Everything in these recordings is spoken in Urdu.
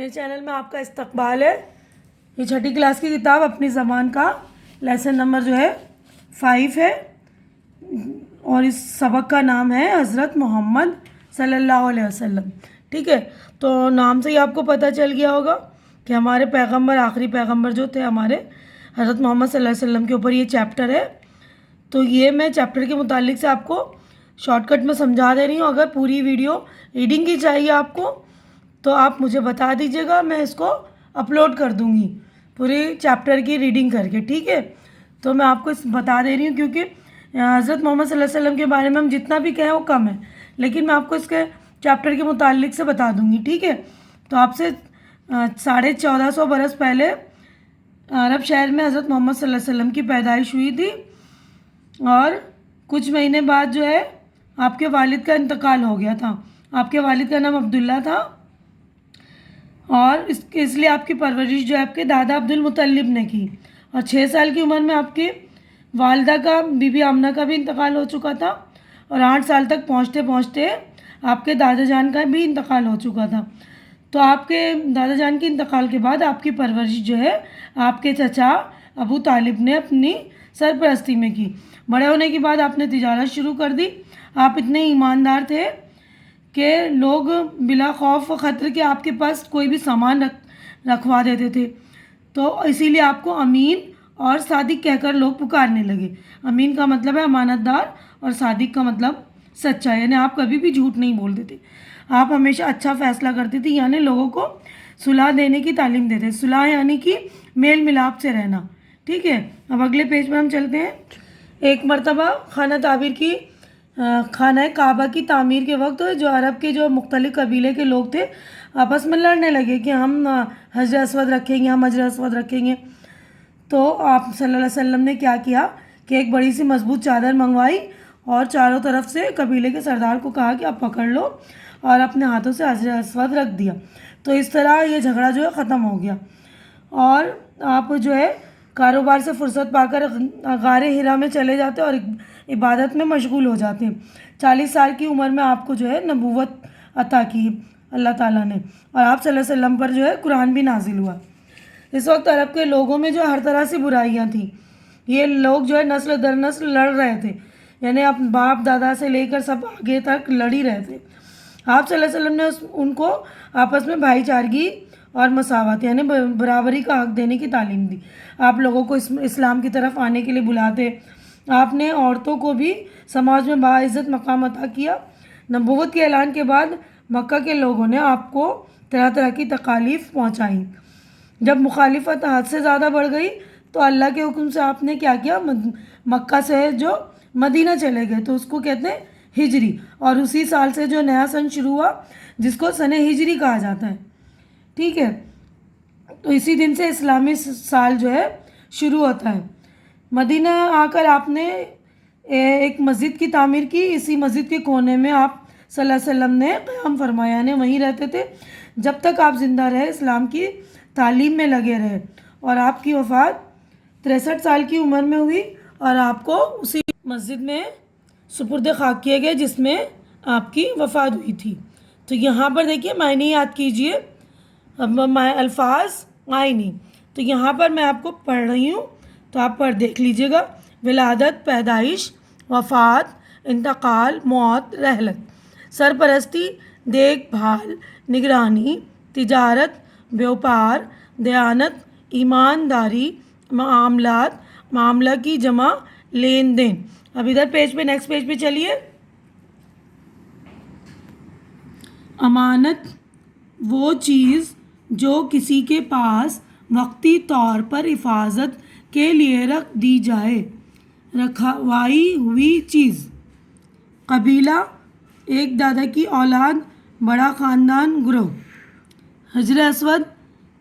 میرے چینل میں آپ کا استقبال ہے۔ یہ چھٹی کلاس کی کتاب اپنی زبان کا لیسن نمبر جو ہے 5 ہے، اور اس سبق کا نام ہے حضرت محمد صلی اللہ علیہ وسلم۔ ٹھیک ہے، تو نام سے ہی آپ کو پتہ چل گیا ہوگا کہ ہمارے پیغمبر، آخری پیغمبر جو تھے ہمارے حضرت محمد صلی اللہ علیہ وسلم کے اوپر یہ چیپٹر ہے۔ تو یہ میں چیپٹر کے متعلق سے آپ کو شارٹ کٹ میں سمجھا دے رہی ہوں۔ اگر پوری ویڈیو ریڈنگ کی چاہیے آپ کو تو آپ مجھے بتا دیجیے گا، میں اس کو اپلوڈ کر دوں گی پوری چیپٹر کی ریڈنگ کر کے۔ ٹھیک ہے، تو میں آپ کو بتا دے رہی ہوں کیونکہ حضرت محمد صلی اللہ علیہ وسلم کے بارے میں ہم جتنا بھی کہیں وہ کم ہے، لیکن میں آپ کو اس کے چیپٹر کے متعلق سے بتا دوں گی۔ ٹھیک ہے، تو آپ سے 1450 برس پہلے عرب شہر میں حضرت محمد صلی اللہ علیہ وسلم کی پیدائش ہوئی تھی، اور کچھ مہینے بعد جو ہے آپ کے والد کا انتقال ہو گیا تھا۔ آپ کے والد کا نام عبداللہ تھا، اور اس لیے آپ کی پرورش جو ہے آپ کے دادا عبد المطلب نے کی، اور 6 سال کی عمر میں آپ کی والدہ کا، بی بی آمنہ کا بھی انتقال ہو چکا تھا، اور 8 سال تک پہنچتے پہنچتے آپ کے دادا جان کا بھی انتقال ہو چکا تھا۔ تو آپ کے دادا جان کے انتقال کے بعد آپ کی پرورش جو ہے آپ کے چچا ابو طالب نے اپنی سرپرستی میں کی۔ بڑے ہونے کے بعد آپ نے تجارت شروع کر دی۔ آپ اتنے ایماندار تھے کہ لوگ بلا خوف و خطر کے آپ کے پاس کوئی بھی سامان رکھوا دیتے تھے، تو اسی لیے آپ کو امین اور صادق کہہ کر لوگ پکارنے لگے۔ امین کا مطلب ہے امانت دار، اور صادق کا مطلب سچا، یعنی آپ کبھی بھی جھوٹ نہیں بولتے تھے، آپ ہمیشہ اچھا فیصلہ کرتے تھے، یعنی لوگوں کو صلح دینے کی تعلیم دیتے۔ صلح یعنی کہ میل ملاپ سے رہنا۔ ٹھیک ہے، اب اگلے پیج میں ہم چلتے ہیں۔ ایک مرتبہ خانہ کعبہ کی تعمیر کے وقت جو عرب کے جو مختلف قبیلے کے لوگ تھے آپس میں لڑنے لگے کہ ہم حجر اسود رکھیں گے، ہم حجر اسود رکھیں گے۔ تو آپ صلی اللہ علیہ وسلم نے کیا کیا کہ ایک بڑی سی مضبوط چادر منگوائی، اور چاروں طرف سے قبیلے کے سردار کو کہا کہ آپ پکڑ لو، اور اپنے ہاتھوں سے حجر اسود رکھ دیا۔ تو اس طرح یہ جھگڑا جو ہے ختم ہو گیا، اور آپ جو ہے کاروبار سے فرصت پا کر غار حرا میں چلے جاتے اور عبادت میں مشغول ہو جاتے ہیں۔ 40 سال کی عمر میں آپ کو جو ہے نبوت عطا کی اللہ تعالیٰ نے، اور آپ صلی اللہ علیہ وسلم پر جو ہے قرآن بھی نازل ہوا۔ اس وقت عرب کے لوگوں میں جو ہر طرح سے برائیاں تھیں، یہ لوگ جو ہے نسل در نسل لڑ رہے تھے، یعنی آپ باپ دادا سے لے کر سب آگے تک لڑ ہی رہے تھے۔ آپ صلی اللہ علیہ وسلم نے ان کو آپس میں بھائی چارگی اور مساوات یعنی برابری کا حق دینے کی تعلیم دی۔ آپ لوگوں کو اسلام کی طرف آنے کے لیے بلاتے۔ آپ نے عورتوں کو بھی سماج میں باعزت مقام عطا کیا۔ نبوت کے اعلان کے بعد مکہ کے لوگوں نے آپ کو طرح طرح کی تکالیف پہنچائیں۔ جب مخالفت حد سے زیادہ بڑھ گئی تو اللہ کے حکم سے آپ نے کیا کیا، مکہ سے جو مدینہ چلے گئے، تو اس کو کہتے ہیں ہجری، اور اسی سال سے جو نیا سن شروع ہوا جس کو سن ہجری کہا جاتا ہے۔ ٹھیک ہے، تو اسی دن سے اسلامی سال جو ہے شروع ہوتا ہے۔ مدینہ آ کر آپ نے ایک مسجد کی تعمیر کی۔ اسی مسجد کے کونے میں آپ صلی اللہ علیہ وسلم نے قیام فرمایا، یعنی وہیں رہتے تھے جب تک آپ زندہ رہے، اسلام کی تعلیم میں لگے رہے، اور آپ کی وفات 63 سال کی عمر میں ہوئی، اور آپ کو اسی مسجد میں سپرد خاک کیے گئے جس میں آپ کی وفات ہوئی تھی۔ تو یہاں پر دیکھیے معنی یاد کیجئے، الفاظ آئینی، تو یہاں پر میں آپ کو پڑھ رہی ہوں، تو آپ پر دیکھ لیجئے گا۔ ولادت، پیدائش، وفات، انتقال، موت، رحلت، سرپرستی، دیکھ بھال، نگرانی، تجارت، بیوپار، دیانت، ایمانداری، معاملات، معاملہ کی جمع، لین دین۔ اب ادھر پیج پہ نیکسٹ پیج پہ چلیے۔ امانت وہ چیز جو کسی کے پاس وقتی طور پر حفاظت کے لیے رکھ دی جائے، رکھوائی ہوئی چیز۔ قبیلہ، ایک دادا کی اولاد، بڑا خاندان، گروہ۔ حجر اسود،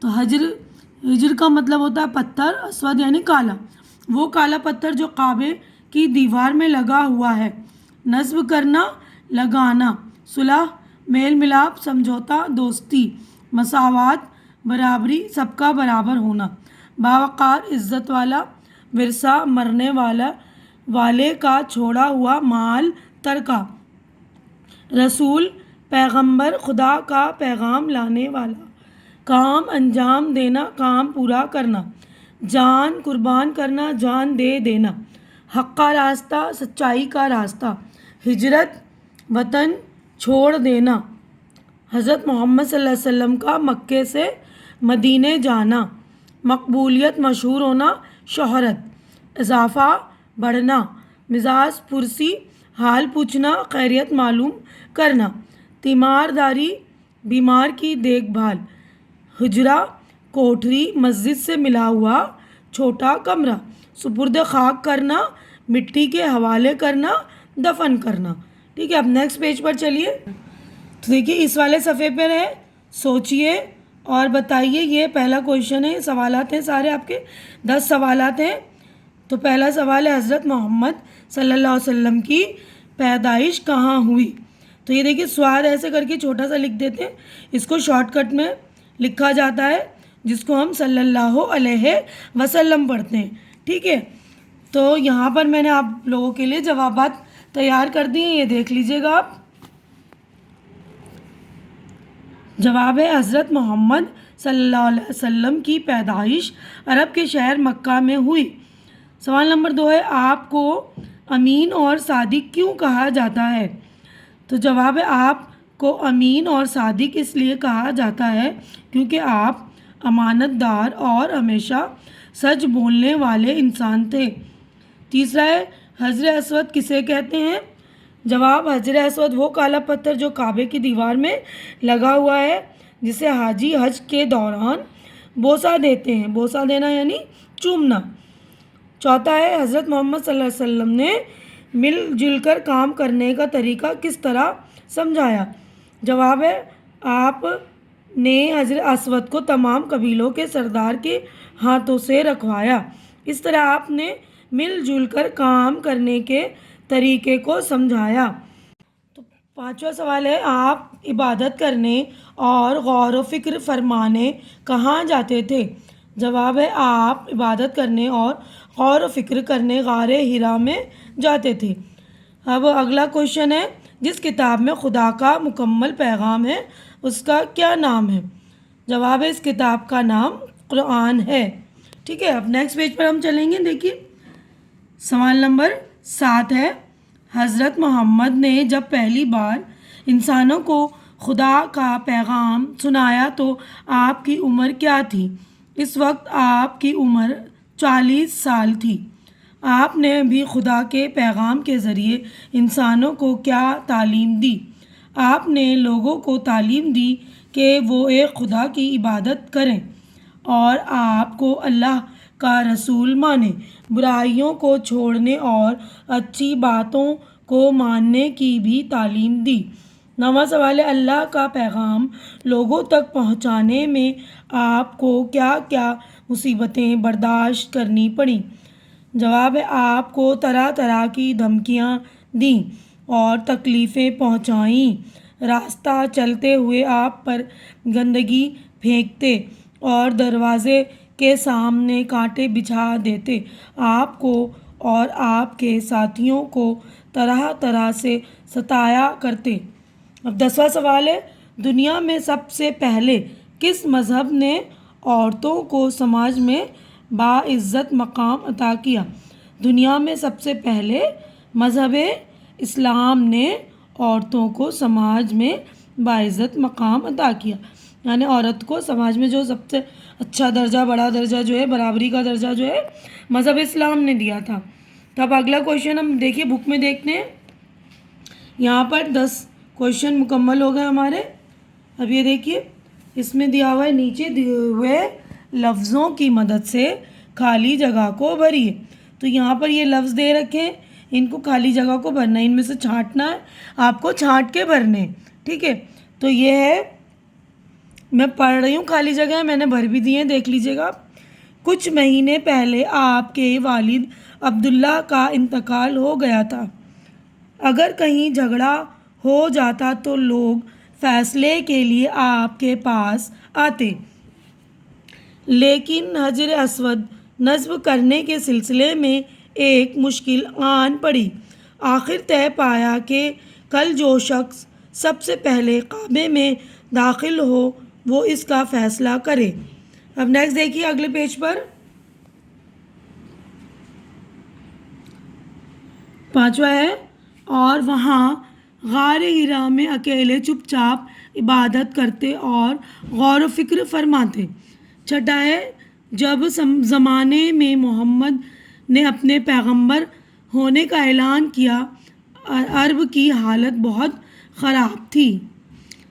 تو حجر کا مطلب ہوتا ہے پتھر، اسود یعنی کالا، وہ کالا پتھر جو کعبے کی دیوار میں لگا ہوا ہے۔ نصب کرنا، لگانا۔ صلح، میل ملاپ، سمجھوتا، دوستی۔ مساوات، برابری، سب کا برابر ہونا۔ باوقار، عزت والا۔ ورثہ، مرنے والے کا چھوڑا ہوا مال، ترکہ۔ رسول، پیغمبر، خدا کا پیغام لانے والا۔ کام انجام دینا، کام پورا کرنا، جان قربان کرنا، جان دے دینا، حق کا راستہ، سچائی کا راستہ، ہجرت، وطن چھوڑ دینا، حضرت محمد صلی اللہ علیہ وسلم کا مکے سے مدینے جانا، مقبولیت، مشہور ہونا، شہرت، اضافہ، بڑھنا، مزاج پرسی، حال پوچھنا، خیریت معلوم کرنا، تیمارداری، بیمار کی دیکھ بھال، حجرہ، کوٹھری، مسجد سے ملا ہوا چھوٹا کمرہ، سپرد خاک کرنا، مٹی کے حوالے کرنا، دفن کرنا۔ ٹھیک ہے، اب نیکسٹ پیج پر چلیے۔ تو دیکھیے اس والے صفحے پر ہے، سوچئے اور بتائیے، یہ پہلا کویشچن ہے، سوالات ہیں سارے آپ کے 10 سوالات ہیں۔ تو پہلا سوال ہے حضرت محمد صلی اللہ علیہ وسلم کی پیدائش کہاں ہوئی؟ تو یہ دیکھیے سواد ایسے کر کے چھوٹا سا لکھ دیتے ہیں، اس کو شارٹ کٹ میں لکھا جاتا ہے جس کو ہم صلی اللہ علیہ وسلم پڑھتے ہیں۔ ٹھیک ہے، تو یہاں پر میں نے آپ لوگوں کے لیے جوابات تیار کر دیے ہیں، یہ دیکھ لیجئے گا آپ۔ جواب ہے حضرت محمد صلی اللہ علیہ وسلم کی پیدائش عرب کے شہر مکہ میں ہوئی۔ سوال نمبر 2 ہے، آپ کو امین اور صادق کیوں کہا جاتا ہے؟ تو جواب ہے، آپ کو امین اور صادق اس لیے کہا جاتا ہے کیونکہ آپ امانت دار اور ہمیشہ سچ بولنے والے انسان تھے۔ تیسرا ہے، حجر اسود کسے کہتے ہیں؟ جواب، حجر اسود وہ کالا پتھر جو کعبے کی دیوار میں لگا ہوا ہے، جسے حاجی حج کے دوران بوسہ دیتے ہیں۔ بوسہ دینا یعنی چومنا۔ چوتھا ہے، حضرت محمد صلی اللہ علیہ وسلم نے مل جل کر کام کرنے کا طریقہ کس طرح سمجھایا؟ جواب ہے، آپ نے حجر اسود کو تمام قبیلوں کے سردار کے ہاتھوں سے رکھوایا۔ اس طرح آپ نے مل جل کر کام کرنے کے طریقے کو سمجھایا۔ تو 5واں سوال ہے، آپ عبادت کرنے اور غور و فکر فرمانے کہاں جاتے تھے؟ جواب ہے، آپ عبادت کرنے اور غور و فکر کرنے غار حرا میں جاتے تھے۔ اب اگلا کویشچن ہے، جس کتاب میں خدا کا مکمل پیغام ہے اس کا کیا نام ہے؟ جواب ہے، اس کتاب کا نام قرآن ہے۔ ٹھیک ہے، اب نیکسٹ پیج پر ہم چلیں گے۔ دیکھیے سوال نمبر 7 ہے، حضرت محمد نے جب پہلی بار انسانوں کو خدا کا پیغام سنایا تو آپ کی عمر کیا تھی؟ اس وقت آپ کی عمر 40 سال تھی۔ آپ نے بھی خدا کے پیغام کے ذریعے انسانوں کو کیا تعلیم دی؟ آپ نے لوگوں کو تعلیم دی کہ وہ ایک خدا کی عبادت کریں اور آپ کو اللہ کا رسول مانیں، برائیوں کو چھوڑنے اور اچھی باتوں کو ماننے کی بھی تعلیم دی۔ 9واں سوال ہے، اللہ کا پیغام لوگوں تک پہنچانے میں آپ کو کیا کیا مصیبتیں برداشت کرنی پڑیں؟ جواب ہے، آپ کو طرح طرح کی دھمکیاں دیں اور تکلیفیں پہنچائیں، راستہ چلتے ہوئے آپ پر گندگی پھینکتے اور دروازے کے سامنے کانٹے بچھا دیتے، آپ کو اور آپ کے ساتھیوں کو طرح طرح سے ستایا کرتے۔ اب 10واں سوال ہے، دنیا میں سب سے پہلے کس مذہب نے عورتوں کو سماج میں باعزت مقام عطا کیا؟ دنیا میں سب سے پہلے مذہب اسلام نے عورتوں کو سماج میں باعزت مقام عطا کیا، یعنی عورت کو سماج میں جو سب سے اچھا درجہ، بڑا درجہ جو ہے، برابری کا درجہ جو ہے، مذہب اسلام نے دیا تھا۔ تو اب اگلا کویشچن ہم دیکھیے بک میں دیکھتے ہیں۔ یہاں پر 10 کویشچن مکمل ہو گئے ہمارے۔ اب یہ دیکھیے اس میں دیا ہوا ہے، نیچے دیے ہوئے لفظوں کی مدد سے خالی جگہ کو بھریے۔ تو یہاں پر یہ لفظ دے رکھے ہیں، ان کو خالی جگہ کو بھرنا ہے، ان میں سے چھانٹنا ہے، آپ کو چھانٹ کے بھرنے۔ ٹھیک ہے، تو یہ ہے، میں پڑھ رہی ہوں، خالی جگہ ہے، میں نے بھر بھی دی ہیں، دیکھ لیجئے گا۔ کچھ مہینے پہلے آپ کے والد عبداللہ کا انتقال ہو گیا تھا۔ اگر کہیں جھگڑا ہو جاتا تو لوگ فیصلے کے لیے آپ کے پاس آتے، لیکن حجر اسود نصب کرنے کے سلسلے میں ایک مشکل آن پڑی۔ آخر طے پایا کہ کل جو شخص سب سے پہلے کعبے میں داخل ہو وہ اس کا فیصلہ کرے۔ اب نیکسٹ دیکھیے اگلے پیج پر 5واں ہے، اور وہاں غار ہرا میں اکیلے چپ چاپ عبادت کرتے اور غور و فکر فرماتے۔ 6 ہے، جب زمانے میں محمد نے اپنے پیغمبر ہونے کا اعلان کیا، عرب کی حالت بہت خراب تھی۔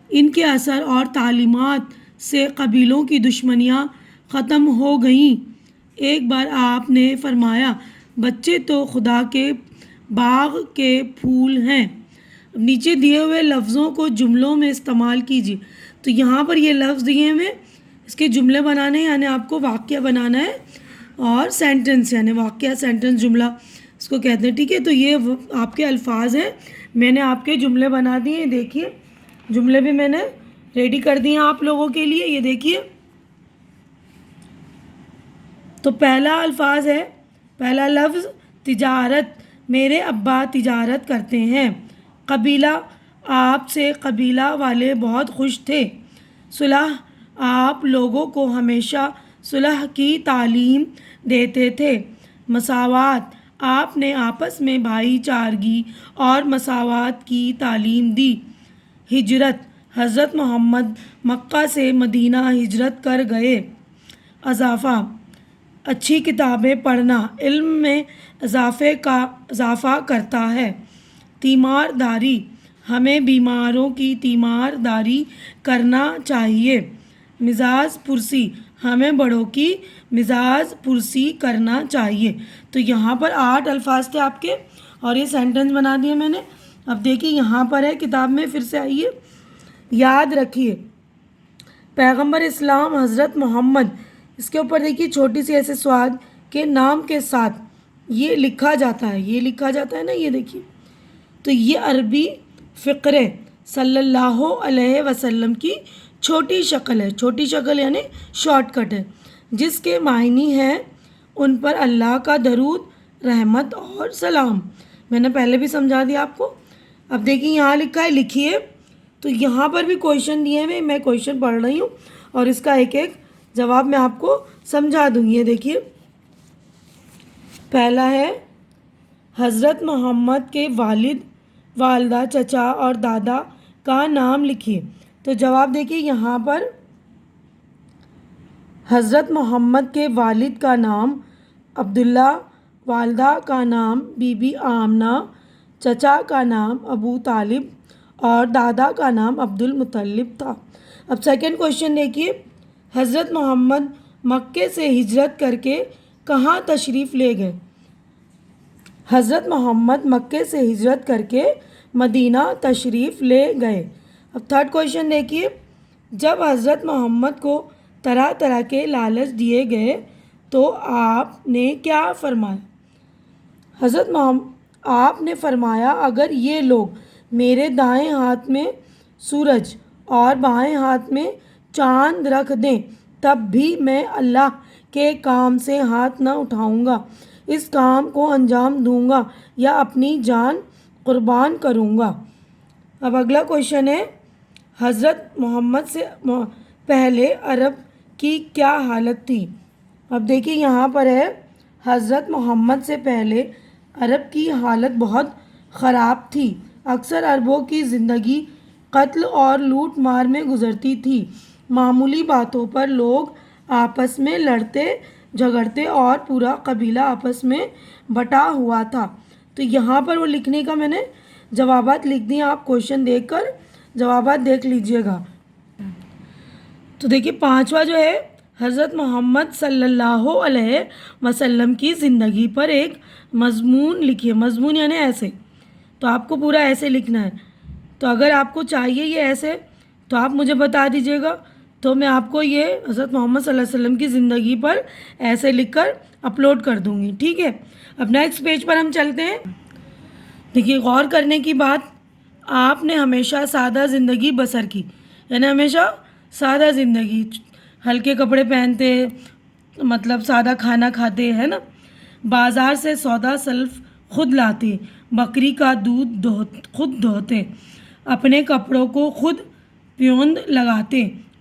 ان کے اثر اور تعلیمات سے قبیلوں کی دشمنیاں ختم ہو گئیں۔ ایک بار آپ نے فرمایا، بچے تو خدا کے باغ کے پھول ہیں۔ نیچے دیے ہوئے لفظوں کو جملوں میں استعمال کیجیے۔ تو یہاں پر یہ لفظ دیے ہوئے، اس کے جملے بنانے ہیں، یعنی آپ کو واقعہ بنانا ہے، اور سینٹنس یعنی واقعہ سینٹنس جملہ اس کو کہتے ہیں، ٹھیک ہے۔ تو یہ آپ کے الفاظ ہیں، میں نے آپ کے جملے بنا دیے ہیں، دیکھیے جملے بھی میں نے ریڈی کر دیے ہیں آپ لوگوں کے لیے، یہ دیکھیے۔ تو پہلا الفاظ ہے، پہلا لفظ تجارت، میرے ابا تجارت کرتے ہیں۔ قبیلہ، آپ سے قبیلہ والے بہت خوش تھے۔ صلح، آپ لوگوں کو ہمیشہ صلح کی تعلیم دیتے تھے۔ مساوات، آپ نے آپس میں بھائی چارگی اور مساوات کی تعلیم دی۔ ہجرت، حضرت محمد مکہ سے مدینہ ہجرت کر گئے۔ اضافہ، اچھی کتابیں پڑھنا علم میں اضافہ کرتا ہے۔ تیمار داری، ہمیں بیماروں کی تیمار داری کرنا چاہیے۔ مزاج پرسی، ہمیں بڑوں کی مزاج پرسی کرنا چاہیے۔ تو یہاں پر 8 الفاظ تھے آپ کے، اور یہ سینٹنس بنا دیے میں نے۔ اب دیکھیے یہاں پر ہے کتاب میں، پھر سے آئیے، یاد رکھیے پیغمبر اسلام حضرت محمد، اس کے اوپر دیکھیے چھوٹی سی ایسے سواد کے نام کے ساتھ یہ لکھا جاتا ہے، یہ لکھا جاتا ہے نا، یہ دیکھیے۔ تو یہ عربی فقرے صلی اللہ علیہ وسلم کی چھوٹی شکل ہے، چھوٹی شکل یعنی شارٹ کٹ ہے، جس کے معنی ہیں ان پر اللہ کا درود، رحمت اور سلام۔ میں نے پہلے بھی سمجھا دیا آپ کو۔ اب دیکھیے یہاں لکھا ہے لکھیے، تو یہاں پر بھی کویشچن دیے ہوئے، میں کویشچن پڑھ رہی ہوں اور اس کا ایک ایک جواب میں آپ کو سمجھا دوں گی۔ یہ دیکھیے پہلا ہے، حضرت محمد کے والد، والدہ، چچا اور دادا کا نام لکھیے۔ تو جواب دیکھیے یہاں پر حضرت محمد کے والد کا نام عبداللہ، والدہ کا نام بی بی آمنہ، چچا کا نام ابو طالب اور دادا کا نام عبد المطلب تھا۔ اب سیکنڈ کویشچن دیکھیے، حضرت محمد مکے سے ہجرت کر کے کہاں تشریف لے گئے؟ حضرت محمد مکے سے ہجرت کر کے مدینہ تشریف لے گئے۔ اب تھرڈ کویشچن دیکھیے، جب حضرت محمد کو طرح طرح کے لالچ دیے گئے تو آپ نے کیا فرمایا؟ آپ نے فرمایا، اگر یہ لوگ میرے دائیں ہاتھ میں سورج اور بائیں ہاتھ میں چاند رکھ دیں تب بھی میں اللہ کے کام سے ہاتھ نہ اٹھاؤں گا، اس کام کو انجام دوں گا یا اپنی جان قربان کروں گا۔ اب اگلا کویشچن ہے، حضرت محمد سے پہلے عرب کی کیا حالت تھی؟ اب دیکھیے یہاں پر ہے، حضرت محمد سے پہلے عرب کی حالت بہت خراب تھی۔ اکثر عربوں کی زندگی قتل اور لوٹ مار میں گزرتی تھی۔ معمولی باتوں پر لوگ آپس میں لڑتے جھگڑتے اور پورا قبیلہ آپس میں بٹا ہوا تھا۔ تو یہاں پر وہ لکھنے کا میں نے جوابات لکھ دیے، آپ کویشچن دیکھ کر جوابات دیکھ لیجئے گا۔ تو دیکھیے 5واں جو ہے، حضرت محمد صلی اللہ علیہ وسلم کی زندگی پر ایک مضمون لکھیے۔ مضمون یعنی ایسے، تو آپ کو پورا ایسے لکھنا ہے۔ تو اگر آپ کو چاہیے یہ ایسے تو آپ مجھے بتا دیجیے گا، تو میں آپ کو یہ حضرت محمد صلی اللہ علیہ وسلم کی زندگی پر ایسے لکھ کر اپلوڈ کر دوں گی، ٹھیک ہے۔ اب نیکسٹ پیج پر ہم چلتے ہیں۔ دیکھیے غور کرنے کی بات، آپ نے ہمیشہ سادہ زندگی بسر کی، یعنی ہمیشہ سادہ زندگی، ہلکے کپڑے پہنتے، مطلب سادہ کھانا کھاتے ہیں نا، بازار سے سودا سلف خود لاتے، بکری کا دودھ خود دھوتے، اپنے کپڑوں کو خود پیوند لگاتے،